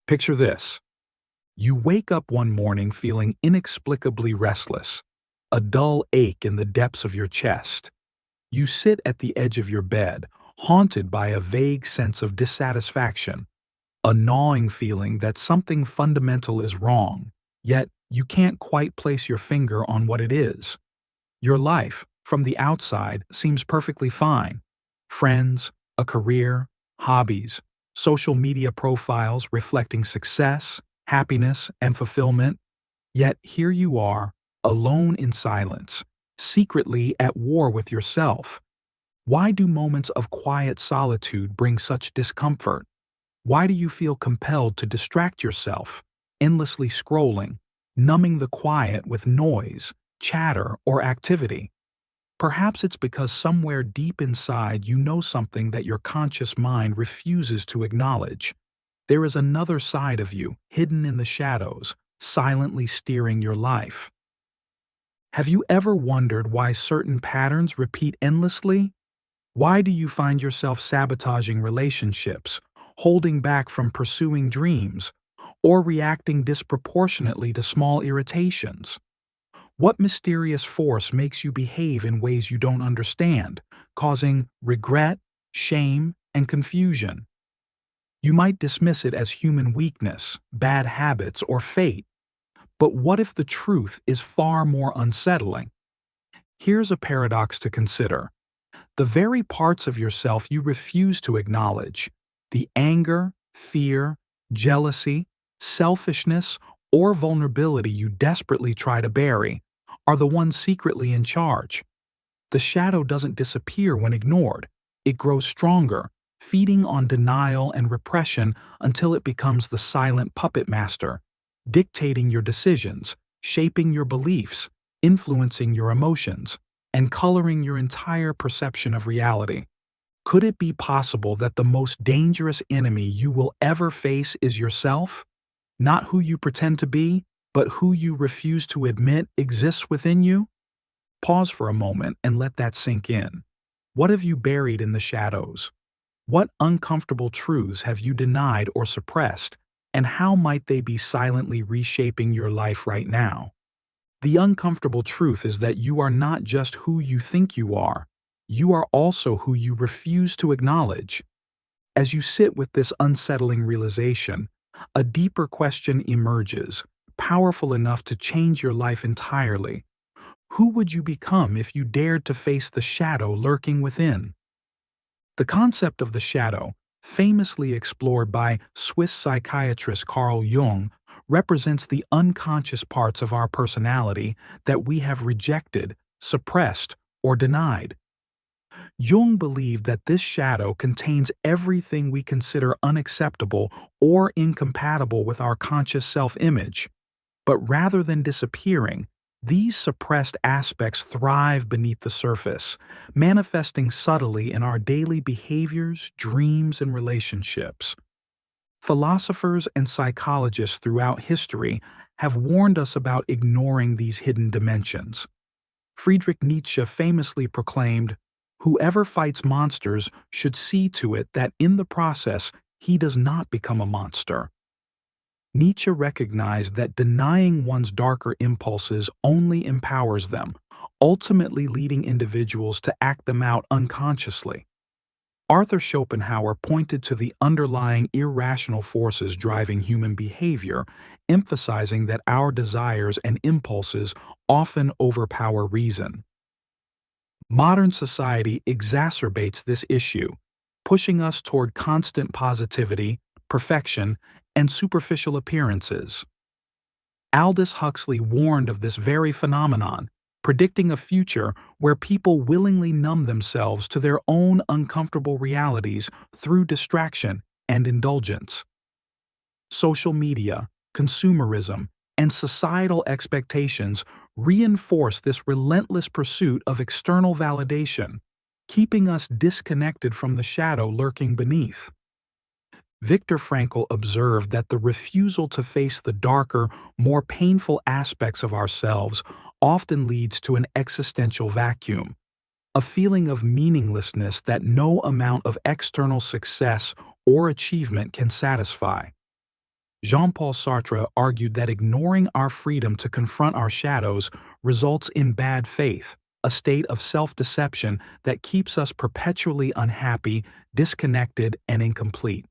Picture this. You wake up one morning feeling inexplicably restless, a dull ache in the depths of your chest. You sit at the edge of your bed, haunted by a vague sense of dissatisfaction, a gnawing feeling that something fundamental is wrong, yet you can't quite place your finger on what it is. Your life, from the outside, seems perfectly fine. Friends, a career, hobbies, social media profiles reflecting success, happiness, and fulfillment. Yet here you are, alone in silence, secretly at war with yourself. Why do moments of quiet solitude bring such discomfort? Why do you feel compelled to distract yourself, endlessly scrolling, numbing the quiet with noise, chatter, or activity? Perhaps it's because somewhere deep inside you know something that your conscious mind refuses to acknowledge. There is another side of you, hidden in the shadows, silently steering your life. Have you ever wondered why certain patterns repeat endlessly? Why do you find yourself sabotaging relationships, holding back from pursuing dreams, or reacting disproportionately to small irritations? What mysterious force makes you behave in ways you don't understand, causing regret, shame, and confusion? You might dismiss it as human weakness, bad habits, or fate. But what if the truth is far more unsettling? Here's a paradox to consider. The very parts of yourself you refuse to acknowledge, the anger, fear, jealousy, selfishness, or vulnerability you desperately try to bury, are the ones secretly in charge. The shadow doesn't disappear when ignored. It grows stronger, feeding on denial and repression until it becomes the silent puppet master, dictating your decisions, shaping your beliefs, influencing your emotions, and coloring your entire perception of reality. Could it be possible that the most dangerous enemy you will ever face is yourself? Not who you pretend to be, but who you refuse to admit exists within you? Pause for a moment and let that sink in. What have you buried in the shadows? What uncomfortable truths have you denied or suppressed, and how might they be silently reshaping your life right now? The uncomfortable truth is that you are not just who you think you are also who you refuse to acknowledge. As you sit with this unsettling realization, a deeper question emerges, powerful enough to change your life entirely. Who would you become if you dared to face the shadow lurking within? The concept of the shadow, famously explored by Swiss psychiatrist Carl Jung, represents the unconscious parts of our personality that we have rejected, suppressed, or denied. Jung believed that this shadow contains everything we consider unacceptable or incompatible with our conscious self-image. But rather than disappearing, these suppressed aspects thrive beneath the surface, manifesting subtly in our daily behaviors, dreams, and relationships. Philosophers and psychologists throughout history have warned us about ignoring these hidden dimensions. Friedrich Nietzsche famously proclaimed, "Whoever fights monsters should see to it that in the process he does not become a monster." Nietzsche recognized that denying one's darker impulses only empowers them, ultimately leading individuals to act them out unconsciously. Arthur Schopenhauer pointed to the underlying irrational forces driving human behavior, emphasizing that our desires and impulses often overpower reason. Modern society exacerbates this issue, pushing us toward constant positivity, perfection, and superficial appearances. Aldous Huxley warned of this very phenomenon, predicting a future where people willingly numb themselves to their own uncomfortable realities through distraction and indulgence. Social media, consumerism, and societal expectations reinforce this relentless pursuit of external validation, keeping us disconnected from the shadow lurking beneath. Viktor Frankl observed that the refusal to face the darker, more painful aspects of ourselves often leads to an existential vacuum, a feeling of meaninglessness that no amount of external success or achievement can satisfy. Jean-Paul Sartre argued that ignoring our freedom to confront our shadows results in bad faith, a state of self-deception that keeps us perpetually unhappy, disconnected, and incomplete.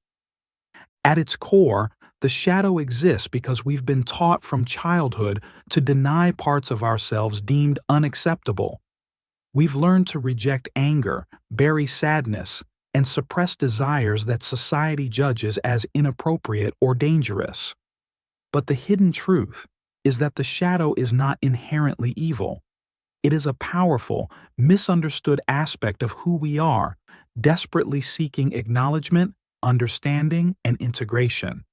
At its core, the shadow exists because we've been taught from childhood to deny parts of ourselves deemed unacceptable. We've learned to reject anger, bury sadness, and suppress desires that society judges as inappropriate or dangerous. But the hidden truth is that the shadow is not inherently evil. It is a powerful, misunderstood aspect of who we are, desperately seeking acknowledgement, understanding, and integration.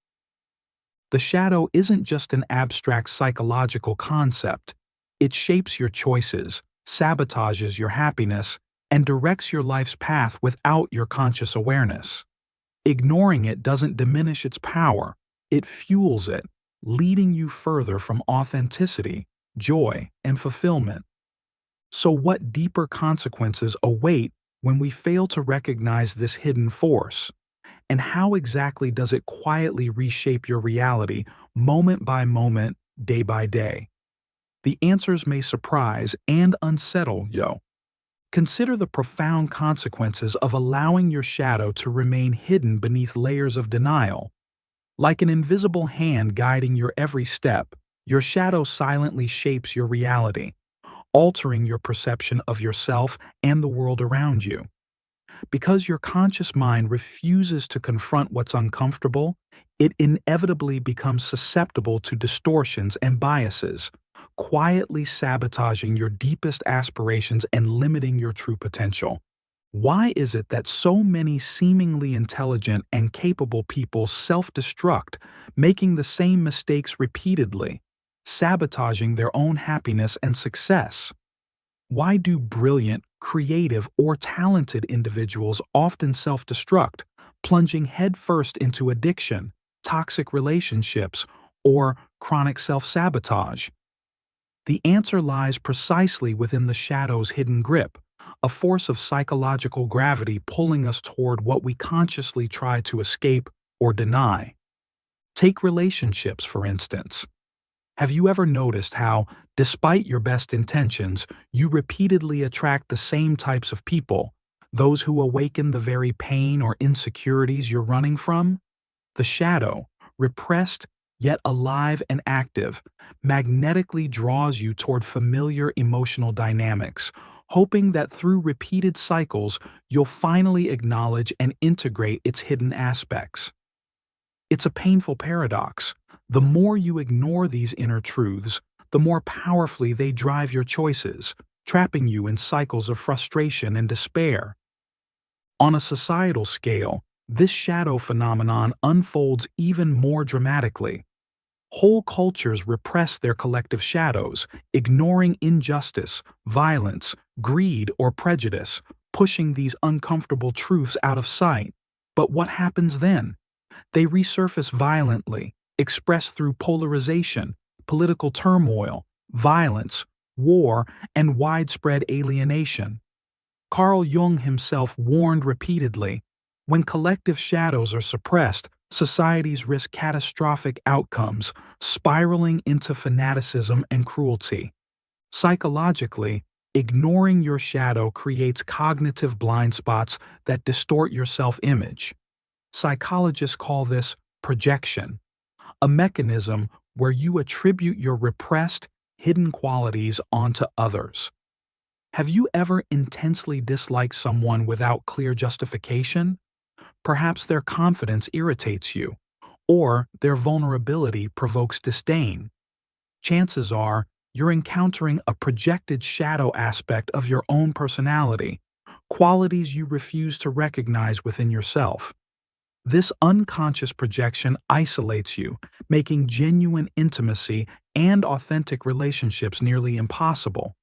The shadow isn't just an abstract psychological concept. It shapes your choices, sabotages your happiness, and directs your life's path without your conscious awareness. Ignoring it doesn't diminish its power, it fuels it, leading you further from authenticity, joy, and fulfillment. So, what deeper consequences await when we fail to recognize this hidden force? And how exactly does it quietly reshape your reality, moment by moment, day by day? The answers may surprise and unsettle you. Consider the profound consequences of allowing your shadow to remain hidden beneath layers of denial. Like an invisible hand guiding your every step, your shadow silently shapes your reality, altering your perception of yourself and the world around you. Because your conscious mind refuses to confront what's uncomfortable, it inevitably becomes susceptible to distortions and biases, quietly sabotaging your deepest aspirations and limiting your true potential. Why is it that so many seemingly intelligent and capable people self-destruct, making the same mistakes repeatedly, sabotaging their own happiness and success? Why do brilliant, creative, or talented individuals often self-destruct, plunging headfirst into addiction, toxic relationships, or chronic self-sabotage? The answer lies precisely within the shadow's hidden grip, a force of psychological gravity pulling us toward what we consciously try to escape or deny. Take relationships, for instance. Have you ever noticed how, despite your best intentions, you repeatedly attract the same types of people, those who awaken the very pain or insecurities you're running from? The shadow, repressed yet alive and active, magnetically draws you toward familiar emotional dynamics, hoping that through repeated cycles you'll finally acknowledge and integrate its hidden aspects. It's a painful paradox. The more you ignore these inner truths, the more powerfully they drive your choices, trapping you in cycles of frustration and despair. On a societal scale, this shadow phenomenon unfolds even more dramatically. Whole cultures repress their collective shadows, ignoring injustice, violence, greed, or prejudice, pushing these uncomfortable truths out of sight. But what happens then? They resurface violently, expressed through polarization, political turmoil, violence, war, and widespread alienation. Carl Jung himself warned repeatedly, when collective shadows are suppressed, societies risk catastrophic outcomes, spiraling into fanaticism and cruelty. Psychologically, ignoring your shadow creates cognitive blind spots that distort your self-image. Psychologists call this projection, a mechanism where you attribute your repressed, hidden qualities onto others. Have you ever intensely disliked someone without clear justification? Perhaps their confidence irritates you, or their vulnerability provokes disdain. Chances are you're encountering a projected shadow aspect of your own personality, qualities you refuse to recognize within yourself. This unconscious projection isolates you, making genuine intimacy and authentic relationships nearly impossible.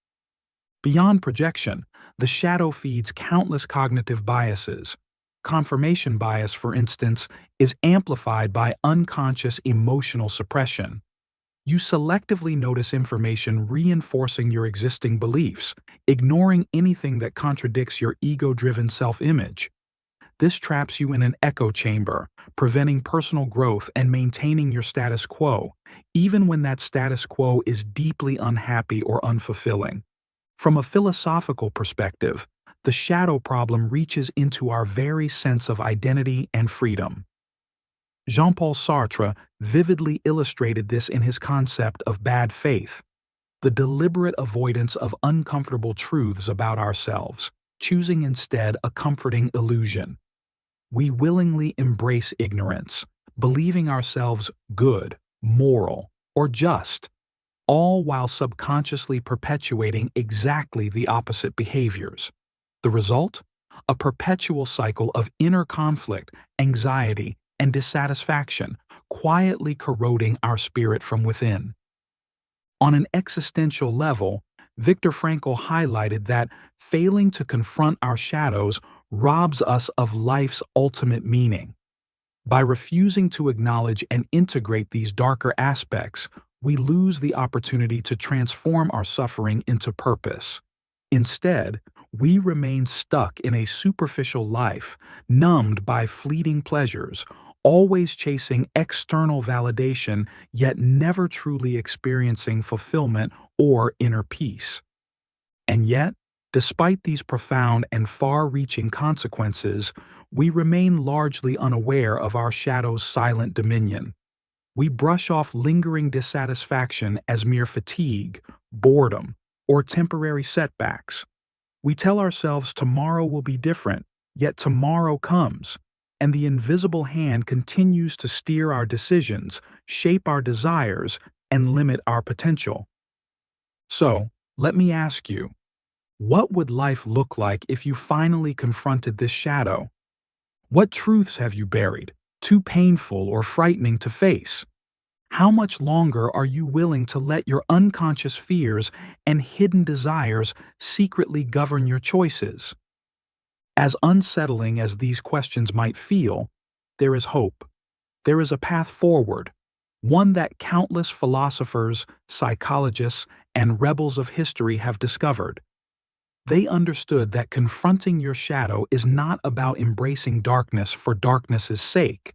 Beyond projection, the shadow feeds countless cognitive biases. Confirmation bias, for instance, is amplified by unconscious emotional suppression. You selectively notice information reinforcing your existing beliefs, ignoring anything that contradicts your ego-driven self-image. This traps you in an echo chamber, preventing personal growth and maintaining your status quo, even when that status quo is deeply unhappy or unfulfilling. From a philosophical perspective, the shadow problem reaches into our very sense of identity and freedom. Jean-Paul Sartre vividly illustrated this in his concept of bad faith, the deliberate avoidance of uncomfortable truths about ourselves, choosing instead a comforting illusion. We willingly embrace ignorance, believing ourselves good, moral, or just, all while subconsciously perpetuating exactly the opposite behaviors. The result? A perpetual cycle of inner conflict, anxiety, and dissatisfaction, quietly corroding our spirit from within. On an existential level, Viktor Frankl highlighted that failing to confront our shadows robs us of life's ultimate meaning. By refusing to acknowledge and integrate these darker aspects, we lose the opportunity to transform our suffering into purpose. Instead, we remain stuck in a superficial life, numbed by fleeting pleasures, always chasing external validation, yet never truly experiencing fulfillment or inner peace. And yet, despite these profound and far-reaching consequences, we remain largely unaware of our shadow's silent dominion. We brush off lingering dissatisfaction as mere fatigue, boredom, or temporary setbacks. We tell ourselves tomorrow will be different, yet tomorrow comes, and the invisible hand continues to steer our decisions, shape our desires, and limit our potential. So, let me ask you, what would life look like if you finally confronted this shadow? What truths have you buried, too painful or frightening to face? How much longer are you willing to let your unconscious fears and hidden desires secretly govern your choices? As unsettling as these questions might feel, there is hope. There is a path forward, one that countless philosophers, psychologists, and rebels of history have discovered. They understood that confronting your shadow is not about embracing darkness for darkness's sake.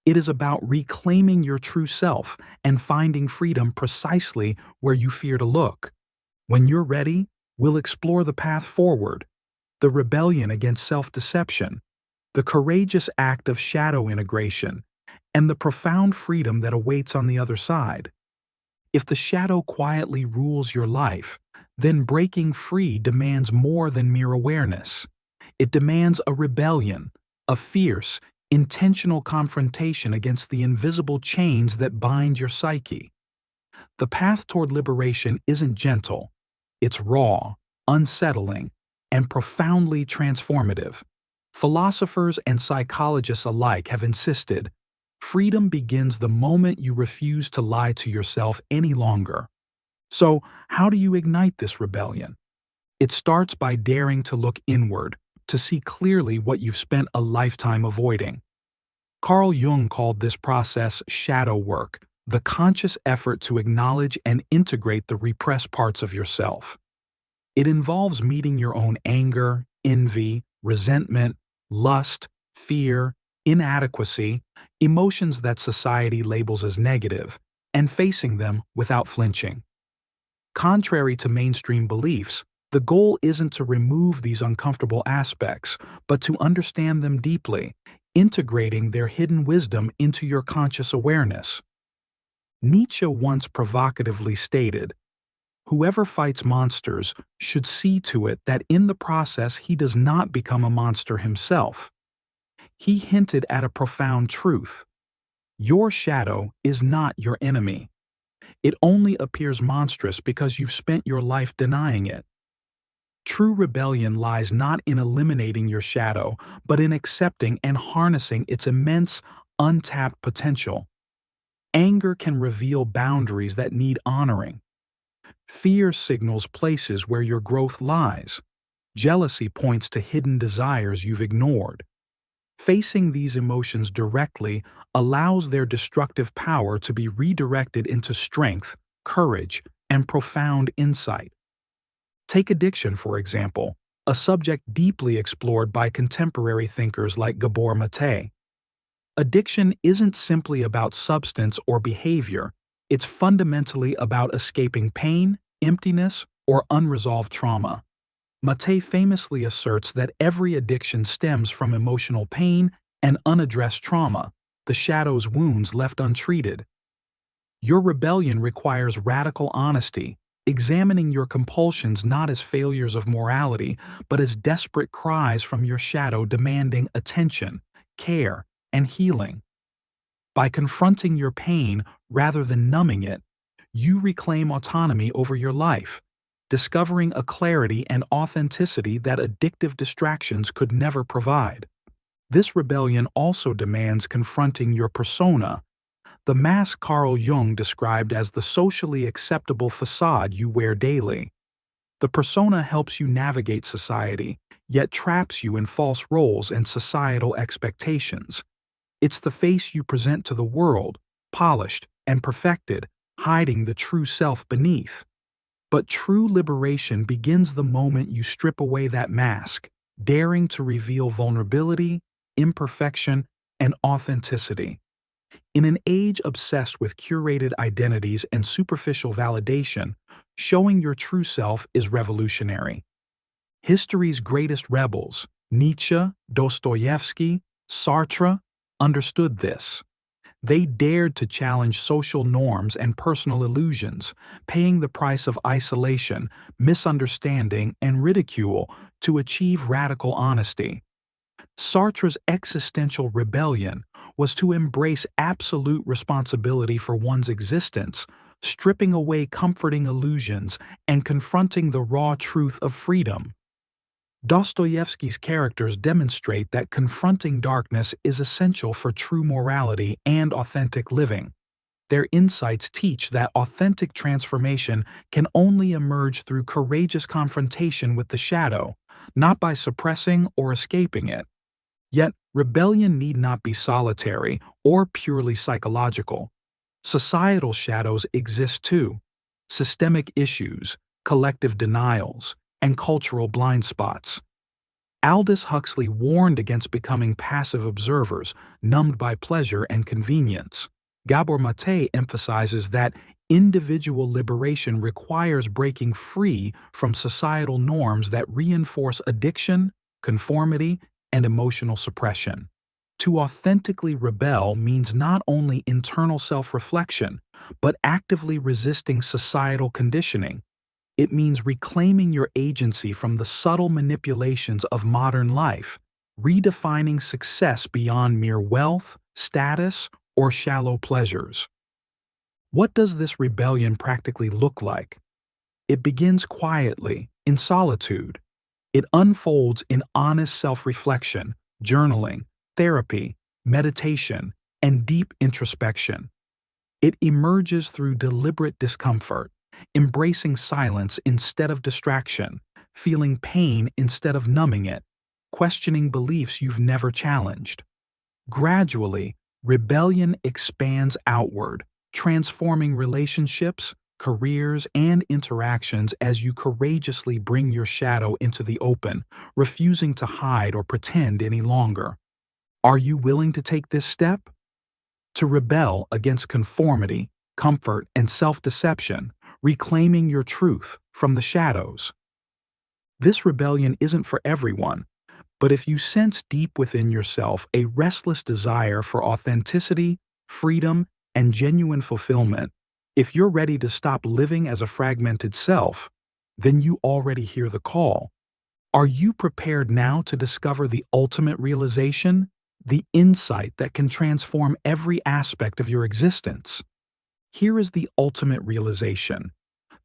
It is about reclaiming your true self and finding freedom precisely where you fear to look. When you're ready, we'll explore the path forward, the rebellion against self-deception, the courageous act of shadow integration, and the profound freedom that awaits on the other side. If the shadow quietly rules your life, then breaking free demands more than mere awareness. It demands a rebellion, a fierce, intentional confrontation against the invisible chains that bind your psyche. The path toward liberation isn't gentle. It's raw, unsettling, and profoundly transformative. Philosophers and psychologists alike have insisted, freedom begins the moment you refuse to lie to yourself any longer. So, how do you ignite this rebellion? It starts by daring to look inward, to see clearly what you've spent a lifetime avoiding. Carl Jung called this process shadow work, the conscious effort to acknowledge and integrate the repressed parts of yourself. It involves meeting your own anger, envy, resentment, lust, fear, inadequacy, emotions that society labels as negative, and facing them without flinching. Contrary to mainstream beliefs, the goal isn't to remove these uncomfortable aspects, but to understand them deeply, integrating their hidden wisdom into your conscious awareness. Nietzsche once provocatively stated, "Whoever fights monsters should see to it that in the process he does not become a monster himself." He hinted at a profound truth. Your shadow is not your enemy. It only appears monstrous because you've spent your life denying it. True rebellion lies not in eliminating your shadow, but in accepting and harnessing its immense, untapped potential. Anger can reveal boundaries that need honoring. Fear signals places where your growth lies. Jealousy points to hidden desires you've ignored. Facing these emotions directly allows their destructive power to be redirected into strength, courage, and profound insight. Take addiction, for example. a subject deeply explored by contemporary thinkers like Gabor Mate. Addiction isn't simply about substance or behavior, it's fundamentally about escaping pain, emptiness, or unresolved trauma. Mate famously asserts that every addiction stems from emotional pain and unaddressed trauma, the shadow's wounds left untreated. Your rebellion requires radical honesty, examining your compulsions not as failures of morality, but as desperate cries from your shadow demanding attention, care, and healing. By confronting your pain rather than numbing it, you reclaim autonomy over your life, discovering a clarity and authenticity that addictive distractions could never provide. This rebellion also demands confronting your persona, the mask Carl Jung described as the socially acceptable facade you wear daily. The persona helps you navigate society, yet traps you in false roles and societal expectations. It's the face you present to the world, polished and perfected, hiding the true self beneath. But true liberation begins the moment you strip away that mask, daring to reveal vulnerability, imperfection, and authenticity. In an age obsessed with curated identities and superficial validation, showing your true self is revolutionary. History's greatest rebels, Nietzsche, Dostoevsky, Sartre, understood this. They dared to challenge social norms and personal illusions, paying the price of isolation, misunderstanding, and ridicule to achieve radical honesty. Sartre's existential rebellion was to embrace absolute responsibility for one's existence, stripping away comforting illusions and confronting the raw truth of freedom. Dostoevsky's characters demonstrate that confronting darkness is essential for true morality and authentic living. Their insights teach that authentic transformation can only emerge through courageous confrontation with the shadow, not by suppressing or escaping it. Yet, rebellion need not be solitary or purely psychological. Societal shadows exist too: systemic issues, collective denials, and cultural blind spots. Aldous Huxley warned against becoming passive observers, numbed by pleasure and convenience. Gabor Mate emphasizes that individual liberation requires breaking free from societal norms that reinforce addiction, conformity, and emotional suppression. To authentically rebel means not only internal self-reflection, but actively resisting societal conditioning. It means reclaiming your agency from the subtle manipulations of modern life, redefining success beyond mere wealth, status, or shallow pleasures. What does this rebellion practically look like? It begins quietly, in solitude. It unfolds in honest self-reflection, journaling, therapy, meditation, and deep introspection. It emerges through deliberate discomfort, embracing silence instead of distraction, feeling pain instead of numbing it, questioning beliefs you've never challenged. Gradually, rebellion expands outward, transforming relationships, careers, and interactions as you courageously bring your shadow into the open, refusing to hide or pretend any longer. Are you willing to take this step? To rebel against conformity, comfort, and self-deception, reclaiming your truth from the shadows. This rebellion isn't for everyone, but if you sense deep within yourself a restless desire for authenticity, freedom, and genuine fulfillment, if you're ready to stop living as a fragmented self, then you already hear the call. Are you prepared now to discover the ultimate realization, the insight that can transform every aspect of your existence? Here is the ultimate realization,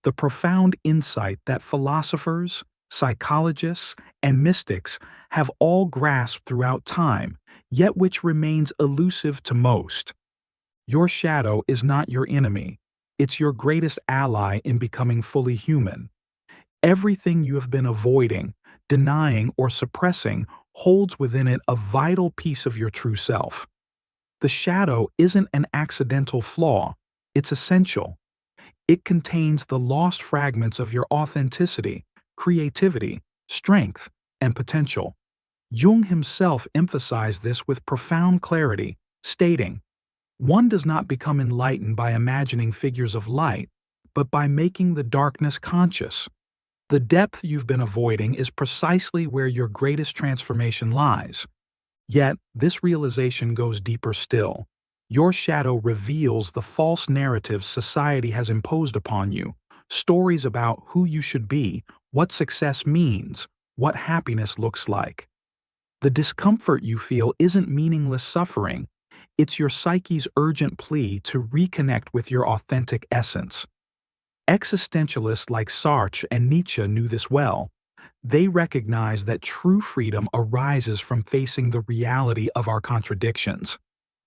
the profound insight that philosophers, psychologists, and mystics have all grasped throughout time, yet which remains elusive to most. Your shadow is not your enemy. It's your greatest ally in becoming fully human. Everything you have been avoiding, denying, or suppressing holds within it a vital piece of your true self. The shadow isn't an accidental flaw, it's essential. It contains the lost fragments of your authenticity, creativity, strength, and potential. Jung himself emphasized this with profound clarity, stating, "One does not become enlightened by imagining figures of light, but by making the darkness conscious. The depth you've been avoiding is precisely where your greatest transformation lies." Yet, this realization goes deeper still. Your shadow reveals the false narratives society has imposed upon you, stories about who you should be, what success means, what happiness looks like. The discomfort you feel isn't meaningless suffering, it's your psyche's urgent plea to reconnect with your authentic essence. Existentialists like Sartre and Nietzsche knew this well. They recognized that true freedom arises from facing the reality of our contradictions,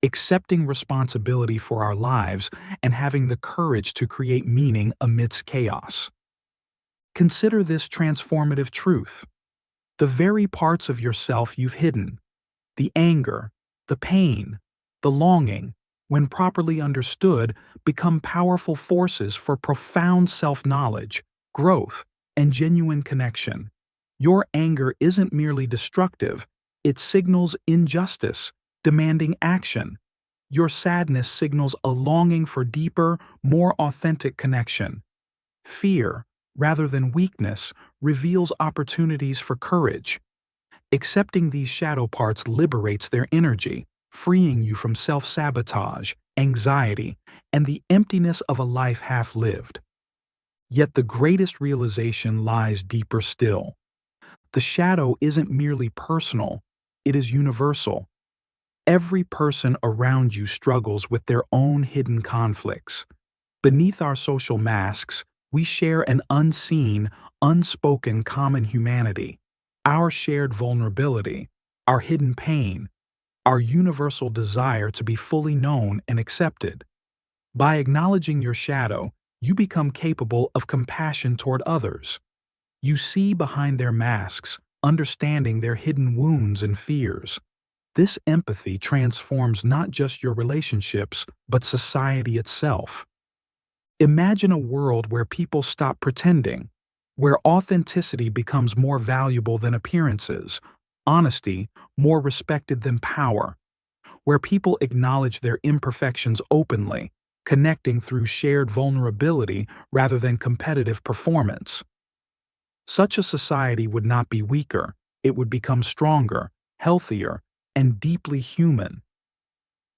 accepting responsibility for our lives, and having the courage to create meaning amidst chaos. Consider this transformative truth. The very parts of yourself you've hidden, the anger, the pain, the longing, when properly understood, become powerful forces for profound self-knowledge, growth, and genuine connection. Your anger isn't merely destructive, it signals injustice, demanding action. Your sadness signals a longing for deeper, more authentic connection. Fear, rather than weakness, reveals opportunities for courage. Accepting these shadow parts liberates their energy, freeing you from self-sabotage, anxiety, and the emptiness of a life half-lived. Yet the greatest realization lies deeper still. The shadow isn't merely personal, it is universal. Every person around you struggles with their own hidden conflicts. Beneath our social masks, we share an unseen, unspoken common humanity, our shared vulnerability, our hidden pain, our universal desire to be fully known and accepted. By acknowledging your shadow, you become capable of compassion toward others. You see behind their masks, understanding their hidden wounds and fears. This empathy transforms not just your relationships, but society itself. Imagine a world where people stop pretending, where authenticity becomes more valuable than appearances, honesty more respected than power, where people acknowledge their imperfections openly, connecting through shared vulnerability rather than competitive performance. Such a society would not be weaker, it would become stronger, healthier, and deeply human.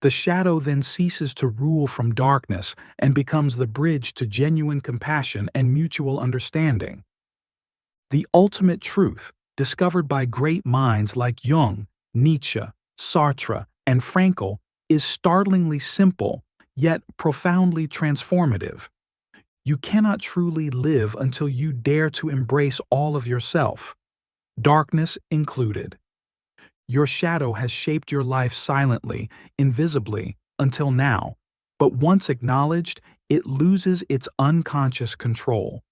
The shadow then ceases to rule from darkness and becomes the bridge to genuine compassion and mutual understanding. The ultimate truth, discovered by great minds like Jung, Nietzsche, Sartre, and Frankl, is startlingly simple, yet profoundly transformative. You cannot truly live until you dare to embrace all of yourself, darkness included. Your shadow has shaped your life silently, invisibly, until now, but once acknowledged, it loses its unconscious control.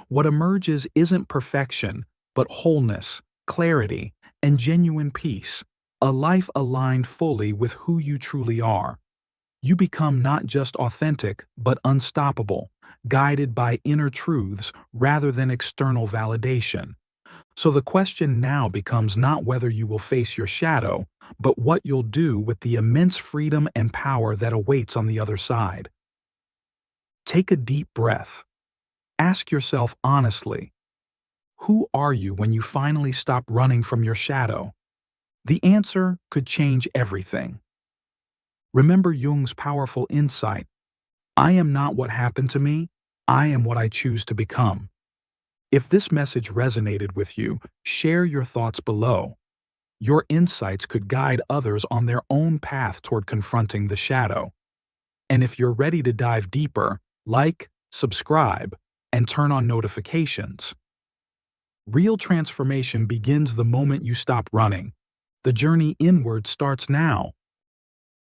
What emerges isn't perfection, but wholeness, clarity, and genuine peace, a life aligned fully with who you truly are. You become not just authentic, but unstoppable, guided by inner truths rather than external validation. So the question now becomes not whether you will face your shadow, but what you'll do with the immense freedom and power that awaits on the other side. Take a deep breath. Ask yourself honestly, who are you when you finally stop running from your shadow? The answer could change everything. Remember Jung's powerful insight, I am not what happened to me, I am what I choose to become. If this message resonated with you, share your thoughts below. Your insights could guide others on their own path toward confronting the shadow. And if you're ready to dive deeper, like, subscribe, and turn on notifications. Real transformation begins the moment you stop running. The journey inward starts now.